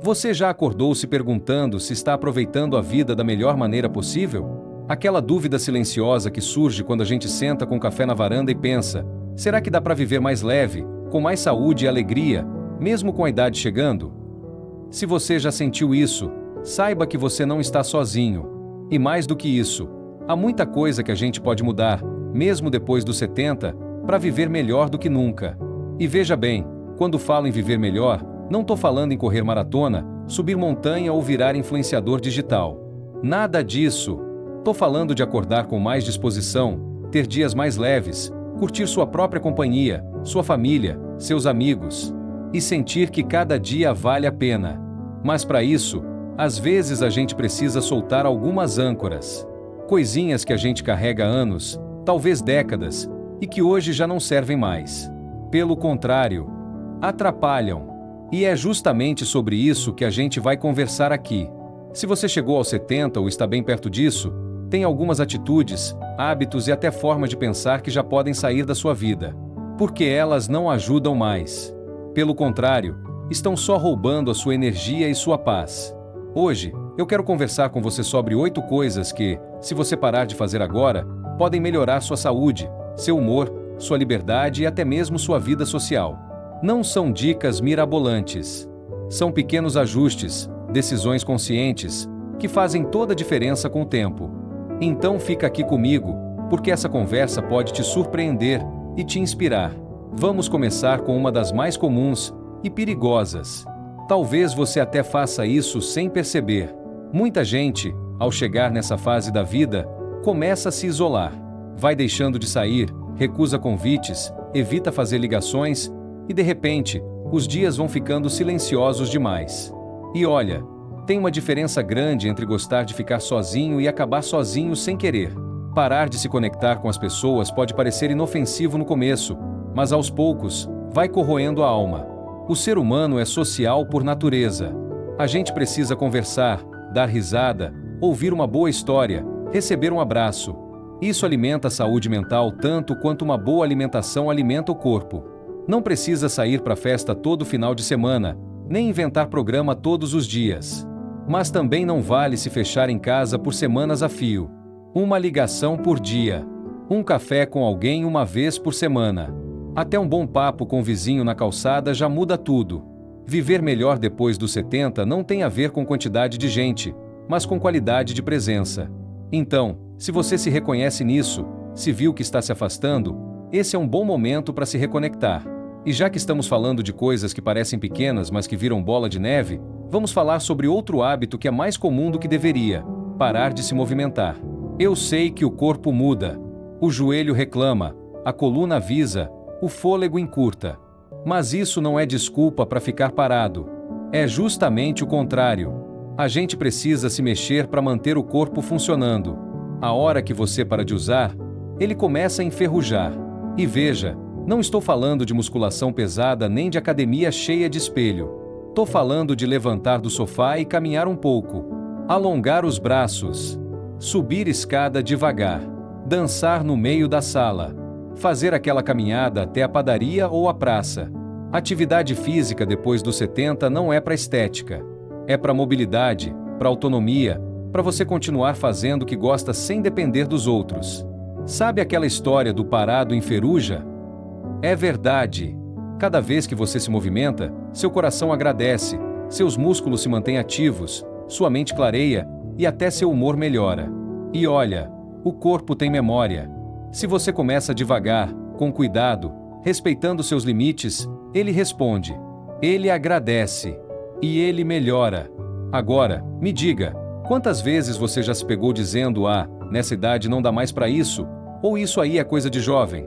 Você já acordou se perguntando se está aproveitando a vida da melhor maneira possível? Aquela dúvida silenciosa que surge quando a gente senta com café na varanda e pensa: será que dá para viver mais leve, com mais saúde e alegria, mesmo com a idade chegando? Se você já sentiu isso, saiba que você não está sozinho. E mais do que isso, há muita coisa que a gente pode mudar, mesmo depois dos 70, para viver melhor do que nunca. E veja bem, quando falo em viver melhor, não estou falando em correr maratona, subir montanha ou virar influenciador digital. Nada disso. Estou falando de acordar com mais disposição, ter dias mais leves, curtir sua própria companhia, sua família, seus amigos, e sentir que cada dia vale a pena. Mas para isso, às vezes a gente precisa soltar algumas âncoras. Coisinhas que a gente carrega há anos, talvez décadas, e que hoje já não servem mais. Pelo contrário, atrapalham. E é justamente sobre isso que a gente vai conversar aqui. Se você chegou aos 70 ou está bem perto disso, tem algumas atitudes, hábitos e até formas de pensar que já podem sair da sua vida. Porque elas não ajudam mais. Pelo contrário, estão só roubando a sua energia e sua paz. Hoje, eu quero conversar com você sobre 8 coisas que, se você parar de fazer agora, podem melhorar sua saúde, seu humor, sua liberdade e até mesmo sua vida social. Não são dicas mirabolantes. São pequenos ajustes, decisões conscientes, que fazem toda a diferença com o tempo. Então fica aqui comigo, porque essa conversa pode te surpreender e te inspirar. Vamos começar com uma das mais comuns e perigosas. Talvez você até faça isso sem perceber. Muita gente, ao chegar nessa fase da vida, começa a se isolar. Vai deixando de sair, recusa convites, evita fazer ligações, e de repente, os dias vão ficando silenciosos demais. E olha, tem uma diferença grande entre gostar de ficar sozinho e acabar sozinho sem querer. Parar de se conectar com as pessoas pode parecer inofensivo no começo, mas aos poucos, vai corroendo a alma. O ser humano é social por natureza. A gente precisa conversar, dar risada, ouvir uma boa história, receber um abraço. Isso alimenta a saúde mental tanto quanto uma boa alimentação alimenta o corpo. Não precisa sair para festa todo final de semana, nem inventar programa todos os dias. Mas também não vale se fechar em casa por semanas a fio. Uma ligação por dia. Um café com alguém uma vez por semana. Até um bom papo com o vizinho na calçada já muda tudo. Viver melhor depois dos 70 não tem a ver com quantidade de gente, mas com qualidade de presença. Então, se você se reconhece nisso, se viu que está se afastando, esse é um bom momento para se reconectar. E já que estamos falando de coisas que parecem pequenas mas que viram bola de neve, vamos falar sobre outro hábito que é mais comum do que deveria: parar de se movimentar. Eu sei que o corpo muda, o joelho reclama, a coluna avisa, o fôlego encurta. Mas isso não é desculpa para ficar parado. É justamente o contrário. A gente precisa se mexer para manter o corpo funcionando. A hora que você para de usar, ele começa a enferrujar. E veja, não estou falando de musculação pesada nem de academia cheia de espelho. Estou falando de levantar do sofá e caminhar um pouco. Alongar os braços. Subir escada devagar. Dançar no meio da sala. Fazer aquela caminhada até a padaria ou a praça. Atividade física depois dos 70 não é para estética. É para mobilidade, para autonomia, para você continuar fazendo o que gosta sem depender dos outros. Sabe aquela história do parado enferruja? É verdade. Cada vez que você se movimenta, seu coração agradece, seus músculos se mantêm ativos, sua mente clareia e até seu humor melhora. E olha, o corpo tem memória. Se você começa devagar, com cuidado, respeitando seus limites, ele responde. Ele agradece. E ele melhora. Agora, me diga, quantas vezes você já se pegou dizendo: ah, nessa idade não dá mais para isso, ou isso aí é coisa de jovem?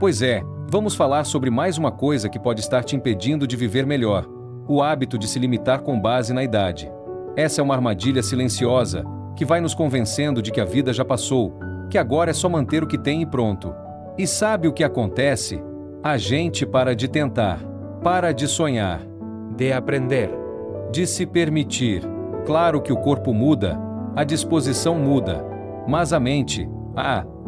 Pois é, vamos falar sobre mais uma coisa que pode estar te impedindo de viver melhor: o hábito de se limitar com base na idade. Essa é uma armadilha silenciosa, que vai nos convencendo de que a vida já passou, que agora é só manter o que tem e pronto. E sabe o que acontece? A gente para de tentar, para de sonhar, de aprender, de se permitir. Claro que o corpo muda, a disposição muda, mas a mente,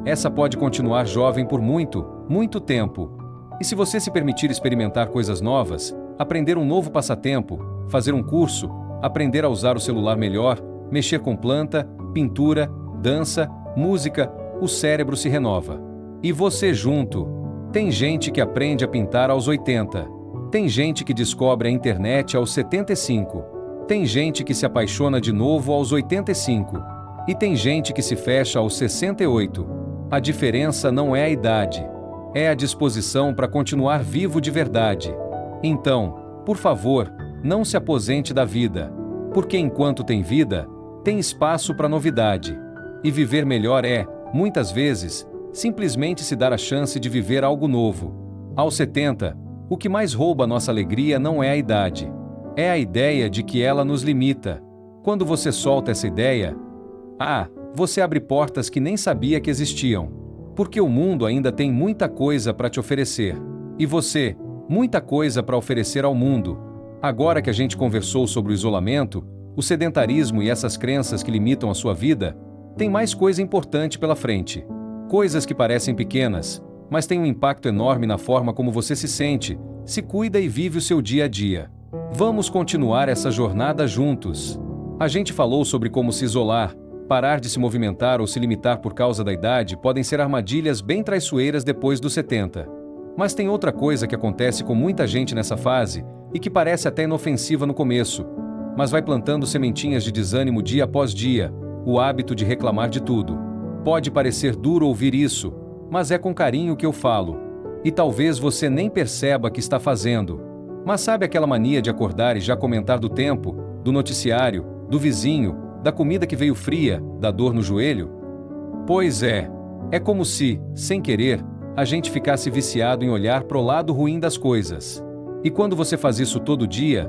essa pode continuar jovem por muito, muito tempo. E se você se permitir experimentar coisas novas, aprender um novo passatempo, fazer um curso, aprender a usar o celular melhor, mexer com planta, pintura, dança, música, o cérebro se renova. E você junto? Tem gente que aprende a pintar aos 80. Tem gente que descobre a internet aos 75. Tem gente que se apaixona de novo aos 85. E tem gente que se fecha aos 68. A diferença não é a idade. É a disposição para continuar vivo de verdade. Então, por favor, não se aposente da vida. Porque enquanto tem vida, tem espaço para novidade. E viver melhor é, muitas vezes, simplesmente se dar a chance de viver algo novo. Aos 70, o que mais rouba nossa alegria não é a idade. É a ideia de que ela nos limita. Quando você solta essa ideia, você abre portas que nem sabia que existiam. Porque o mundo ainda tem muita coisa para te oferecer. E você, muita coisa para oferecer ao mundo. Agora que a gente conversou sobre o isolamento, o sedentarismo e essas crenças que limitam a sua vida, tem mais coisa importante pela frente. Coisas que parecem pequenas, mas têm um impacto enorme na forma como você se sente, se cuida e vive o seu dia a dia. Vamos continuar essa jornada juntos. A gente falou sobre como se isolar, parar de se movimentar ou se limitar por causa da idade podem ser armadilhas bem traiçoeiras depois dos 70. Mas tem outra coisa que acontece com muita gente nessa fase e que parece até inofensiva no começo, mas vai plantando sementinhas de desânimo dia após dia, o hábito de reclamar de tudo. Pode parecer duro ouvir isso, mas é com carinho que eu falo. E talvez você nem perceba que está fazendo. Mas sabe aquela mania de acordar e já comentar do tempo, do noticiário, do vizinho, da comida que veio fria, da dor no joelho? Pois é. É como se, sem querer, a gente ficasse viciado em olhar pro lado ruim das coisas. E quando você faz isso todo dia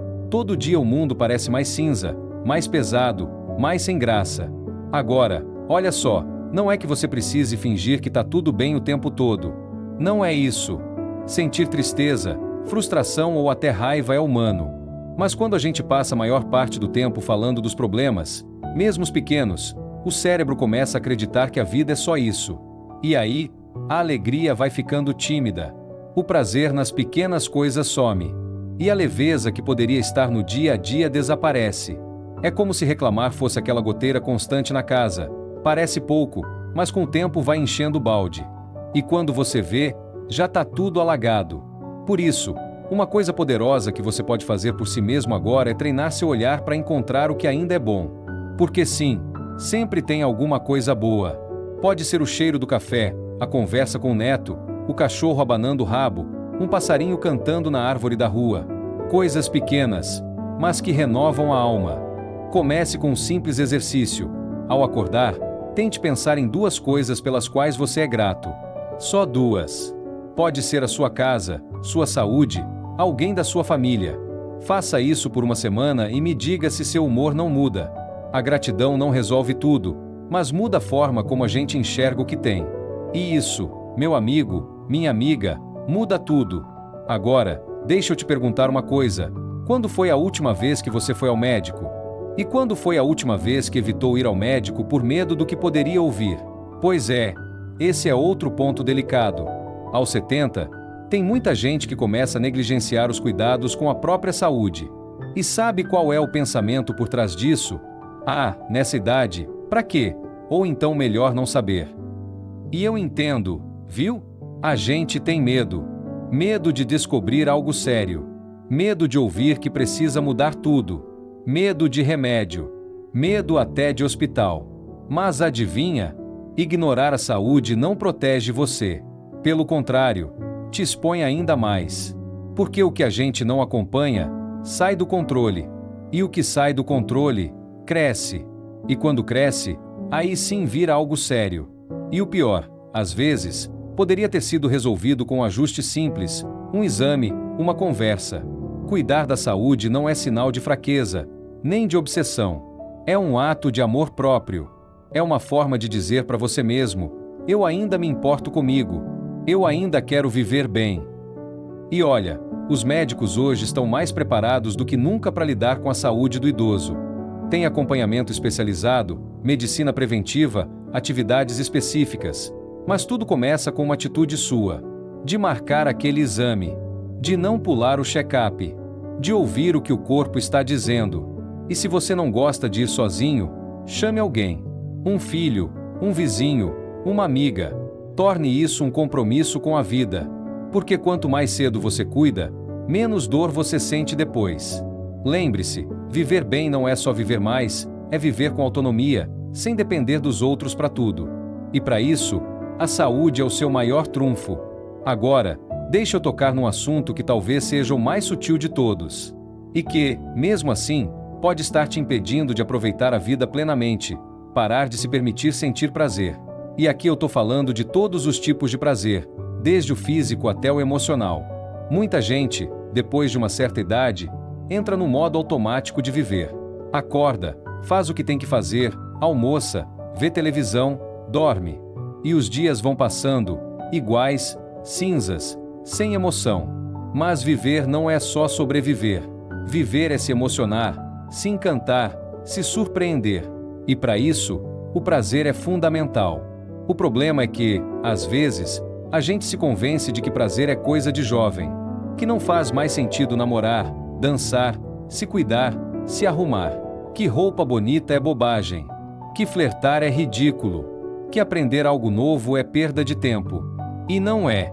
o mundo parece mais cinza, mais pesado, mais sem graça. Agora, olha só, não é que você precise fingir que tá tudo bem o tempo todo. Não é isso. Sentir tristeza, frustração ou até raiva é humano. Mas quando a gente passa a maior parte do tempo falando dos problemas, mesmo os pequenos, o cérebro começa a acreditar que a vida é só isso. E aí, a alegria vai ficando tímida. O prazer nas pequenas coisas some. E a leveza que poderia estar no dia a dia desaparece. É como se reclamar fosse aquela goteira constante na casa. Parece pouco, mas com o tempo vai enchendo o balde. E quando você vê, já tá tudo alagado. Por isso, uma coisa poderosa que você pode fazer por si mesmo agora é treinar seu olhar para encontrar o que ainda é bom. Porque sim, sempre tem alguma coisa boa. Pode ser o cheiro do café, a conversa com o neto, o cachorro abanando o rabo, um passarinho cantando na árvore da rua. Coisas pequenas, mas que renovam a alma. Comece com um simples exercício. Ao acordar, tente pensar em 2 coisas pelas quais você é grato. Só 2. Pode ser a sua casa, sua saúde, alguém da sua família. Faça isso por uma semana e me diga se seu humor não muda. A gratidão não resolve tudo, mas muda a forma como a gente enxerga o que tem. E isso, meu amigo, minha amiga, muda tudo. Agora, deixa eu te perguntar uma coisa. Quando foi a última vez que você foi ao médico? E quando foi a última vez que evitou ir ao médico por medo do que poderia ouvir? Pois é, esse é outro ponto delicado. Aos 70, tem muita gente que começa a negligenciar os cuidados com a própria saúde. E sabe qual é o pensamento por trás disso? Nessa idade, pra quê? Ou então melhor não saber. E eu entendo, viu? A gente tem medo. Medo de descobrir algo sério. Medo de ouvir que precisa mudar tudo. Medo de remédio. Medo até de hospital. Mas adivinha? Ignorar a saúde não protege você. Pelo contrário, te expõe ainda mais. Porque o que a gente não acompanha, sai do controle. E o que sai do controle, cresce. E quando cresce, aí sim vira algo sério. E o pior, às vezes, poderia ter sido resolvido com um ajuste simples, um exame, uma conversa. Cuidar da saúde não é sinal de fraqueza, nem de obsessão. É um ato de amor próprio. É uma forma de dizer para você mesmo: eu ainda me importo comigo. Eu ainda quero viver bem. E olha, os médicos hoje estão mais preparados do que nunca para lidar com a saúde do idoso. Tem acompanhamento especializado, medicina preventiva, atividades específicas. Mas tudo começa com uma atitude sua. De marcar aquele exame. De não pular o check-up. de ouvir o que o corpo está dizendo. E se você não gosta de ir sozinho, chame alguém. Um filho, um vizinho, uma amiga. Torne isso um compromisso com a vida. Porque quanto mais cedo você cuida, menos dor você sente depois. Lembre-se, viver bem não é só viver mais, é viver com autonomia, sem depender dos outros para tudo. E para isso, a saúde é o seu maior trunfo. Agora, deixe eu tocar num assunto que talvez seja o mais sutil de todos. E que, mesmo assim, pode estar te impedindo de aproveitar a vida plenamente, parar de se permitir sentir prazer. E aqui eu tô falando de todos os tipos de prazer, desde o físico até o emocional. Muita gente, depois de uma certa idade, entra no modo automático de viver. Acorda, faz o que tem que fazer, almoça, vê televisão, dorme. E os dias vão passando, iguais, cinzas, sem emoção. Mas viver não é só sobreviver. Viver é se emocionar, se encantar, se surpreender. E para isso, o prazer é fundamental. O problema é que, às vezes, a gente se convence de que prazer é coisa de jovem, que não faz mais sentido namorar, dançar, se cuidar, se arrumar, que roupa bonita é bobagem, que flertar é ridículo, que aprender algo novo é perda de tempo. E não é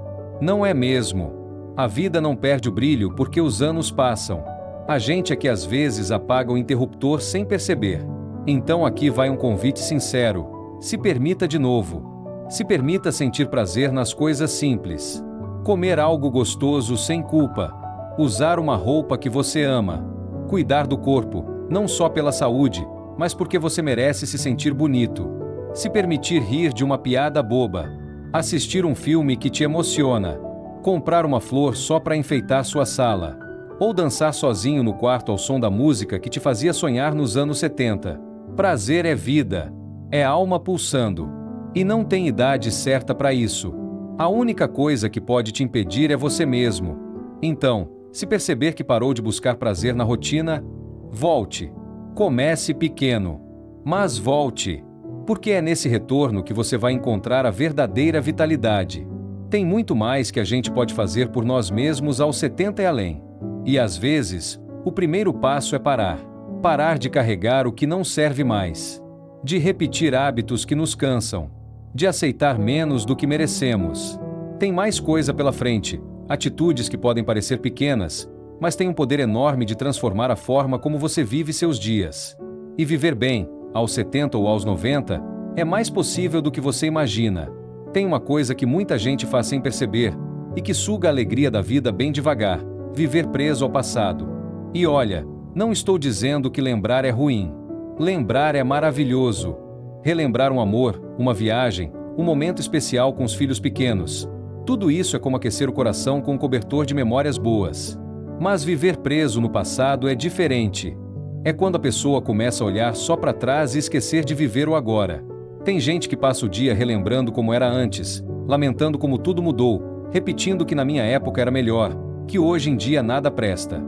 mesmo. A vida não perde o brilho porque os anos passam. A gente é que às vezes apaga o interruptor sem perceber. Então aqui vai um convite sincero. Se permita de novo. Se permita sentir prazer nas coisas simples. Comer algo gostoso sem culpa. Usar uma roupa que você ama. Cuidar do corpo, não só pela saúde, mas porque você merece se sentir bonito. Se permitir rir de uma piada boba. Assistir um filme que te emociona. Comprar uma flor só para enfeitar sua sala. Ou dançar sozinho no quarto ao som da música que te fazia sonhar nos anos 70. Prazer é vida. É alma pulsando. E não tem idade certa para isso. A única coisa que pode te impedir é você mesmo. Então, se perceber que parou de buscar prazer na rotina, volte. Comece pequeno. Mas volte. Porque é nesse retorno que você vai encontrar a verdadeira vitalidade. Tem muito mais que a gente pode fazer por nós mesmos aos 70 e além. E às vezes, o primeiro passo é parar. Parar de carregar o que não serve mais. De repetir hábitos que nos cansam. De aceitar menos do que merecemos. Tem mais coisa pela frente, atitudes que podem parecer pequenas, mas têm um poder enorme de transformar a forma como você vive seus dias. E viver bem, aos 70 ou aos 90, é mais possível do que você imagina. Tem uma coisa que muita gente faz sem perceber, e que suga a alegria da vida bem devagar: viver preso ao passado. E olha, não estou dizendo que lembrar é ruim. Lembrar é maravilhoso. Relembrar um amor, uma viagem, um momento especial com os filhos pequenos. Tudo isso é como aquecer o coração com um cobertor de memórias boas. Mas viver preso no passado é diferente. É quando a pessoa começa a olhar só para trás e esquecer de viver o agora. Tem gente que passa o dia relembrando como era antes, lamentando como tudo mudou, repetindo que na minha época era melhor, que hoje em dia nada presta.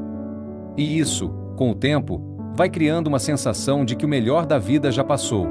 E isso, com o tempo, vai criando uma sensação de que o melhor da vida já passou.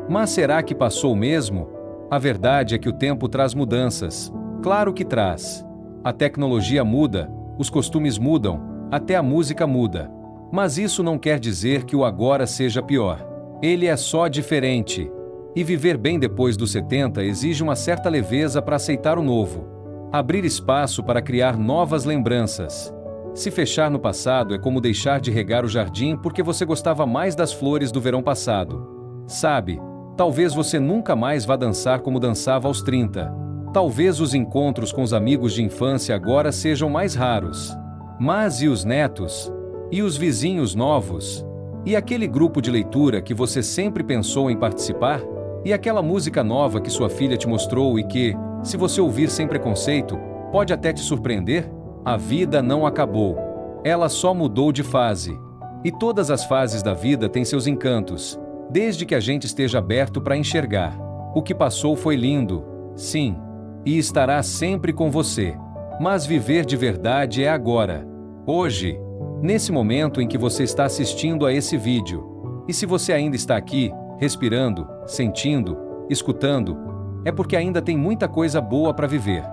Mas será que passou mesmo? A verdade é que o tempo traz mudanças. Claro que traz. A tecnologia muda, os costumes mudam, até a música muda. Mas isso não quer dizer que o agora seja pior. Ele é só diferente. E viver bem depois dos 70 exige uma certa leveza para aceitar o novo. Abrir espaço para criar novas lembranças. Se fechar no passado é como deixar de regar o jardim porque você gostava mais das flores do verão passado. Sabe? Talvez você nunca mais vá dançar como dançava aos 30. Talvez os encontros com os amigos de infância agora sejam mais raros. Mas e os netos? E os vizinhos novos? E aquele grupo de leitura que você sempre pensou em participar? E aquela música nova que sua filha te mostrou e que, se você ouvir sem preconceito, pode até te surpreender? A vida não acabou. Ela só mudou de fase. E todas as fases da vida têm seus encantos. Desde que a gente esteja aberto para enxergar. O que passou foi lindo, sim, e estará sempre com você. Mas viver de verdade é agora, hoje, nesse momento em que você está assistindo a esse vídeo. E se você ainda está aqui, respirando, sentindo, escutando, é porque ainda tem muita coisa boa para viver.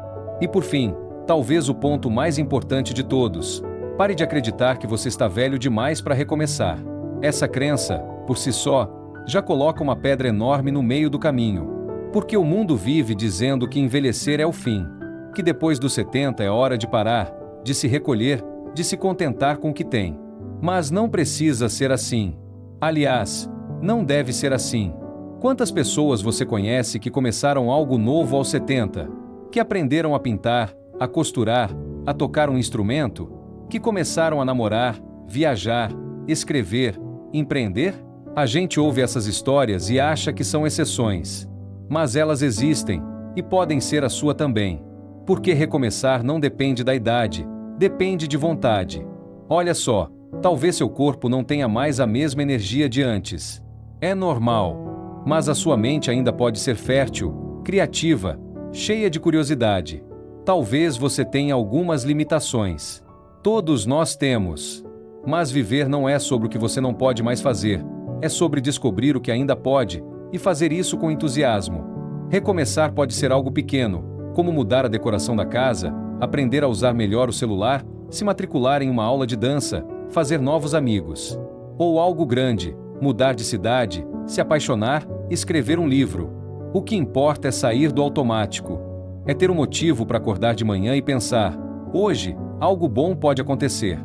E por fim, talvez o ponto mais importante de todos: Pare de acreditar que você está velho demais para recomeçar. Essa crença, por si só, já coloca uma pedra enorme no meio do caminho. Porque o mundo vive dizendo que envelhecer é o fim, que depois dos 70 é hora de parar, de se recolher, de se contentar com o que tem. Mas não precisa ser assim. Aliás, não deve ser assim. Quantas pessoas você conhece que começaram algo novo aos 70? Que aprenderam a pintar, a costurar, a tocar um instrumento? Que começaram a namorar, viajar, escrever, empreender? A gente ouve essas histórias e acha que são exceções. Mas elas existem, e podem ser a sua também. Porque recomeçar não depende da idade, depende de vontade. Olha só, talvez seu corpo não tenha mais a mesma energia de antes. É normal. Mas a sua mente ainda pode ser fértil, criativa, cheia de curiosidade. Talvez você tenha algumas limitações. Todos nós temos. Mas viver não é sobre o que você não pode mais fazer. É sobre descobrir o que ainda pode e fazer isso com entusiasmo. Recomeçar pode ser algo pequeno, como mudar a decoração da casa, aprender a usar melhor o celular, se matricular em uma aula de dança, fazer novos amigos. Ou algo grande, mudar de cidade, se apaixonar, escrever um livro. O que importa é sair do automático. É ter um motivo para acordar de manhã e pensar: hoje, algo bom pode acontecer.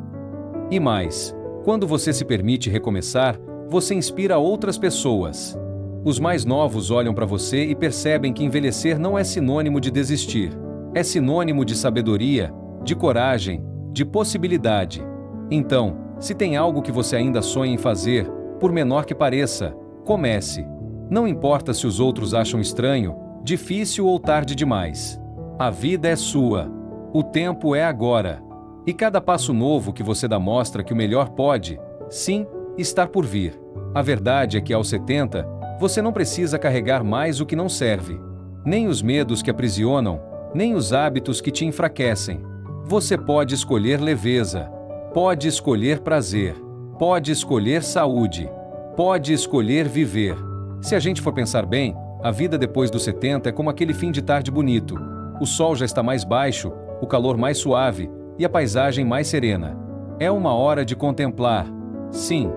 E mais, quando você se permite recomeçar, você inspira outras pessoas. Os mais novos olham para você e percebem que envelhecer não é sinônimo de desistir. É sinônimo de sabedoria, de coragem, de possibilidade. Então, se tem algo que você ainda sonha em fazer, por menor que pareça, comece. Não importa se os outros acham estranho, difícil ou tarde demais. A vida é sua. O tempo é agora. E cada passo novo que você dá mostra que o melhor pode, sim, estar por vir. A verdade é que aos 70, você não precisa carregar mais o que não serve. Nem os medos que aprisionam, nem os hábitos que te enfraquecem. Você pode escolher leveza. Pode escolher prazer. Pode escolher saúde. Pode escolher viver. Se a gente for pensar bem, a vida depois dos 70 é como aquele fim de tarde bonito. O sol já está mais baixo, o calor mais suave e a paisagem mais serena. É uma hora de contemplar, sim,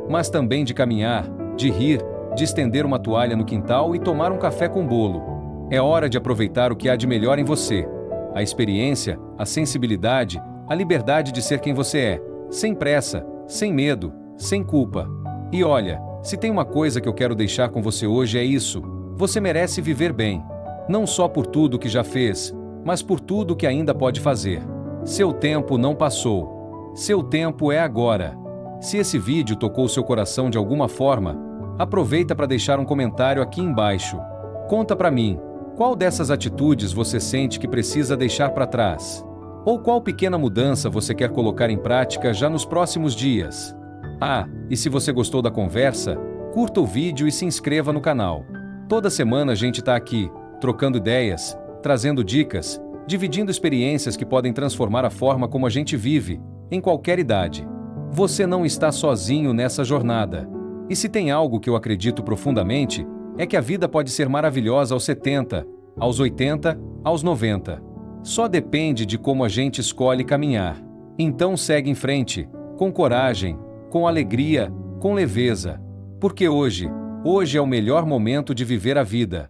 mas também de caminhar, de rir, de estender uma toalha no quintal e tomar um café com bolo. É hora de aproveitar o que há de melhor em você. A experiência, a sensibilidade, a liberdade de ser quem você é, sem pressa, sem medo, sem culpa. E olha, se tem uma coisa que eu quero deixar com você hoje é isso: você merece viver bem. Não só por tudo que já fez, mas por tudo que ainda pode fazer. Seu tempo não passou. Seu tempo é agora. Se esse vídeo tocou seu coração de alguma forma, aproveita para deixar um comentário aqui embaixo. Conta para mim, qual dessas atitudes você sente que precisa deixar para trás? Ou qual pequena mudança você quer colocar em prática já nos próximos dias? Ah, e se você gostou da conversa, curta o vídeo e se inscreva no canal. Toda semana a gente está aqui, trocando ideias, trazendo dicas, dividindo experiências que podem transformar a forma como a gente vive, em qualquer idade. Você não está sozinho nessa jornada. E se tem algo que eu acredito profundamente, é que a vida pode ser maravilhosa aos 70, aos 80, aos 90. Só depende de como a gente escolhe caminhar. Então segue em frente, com coragem, com alegria, com leveza. Porque hoje é o melhor momento de viver a vida.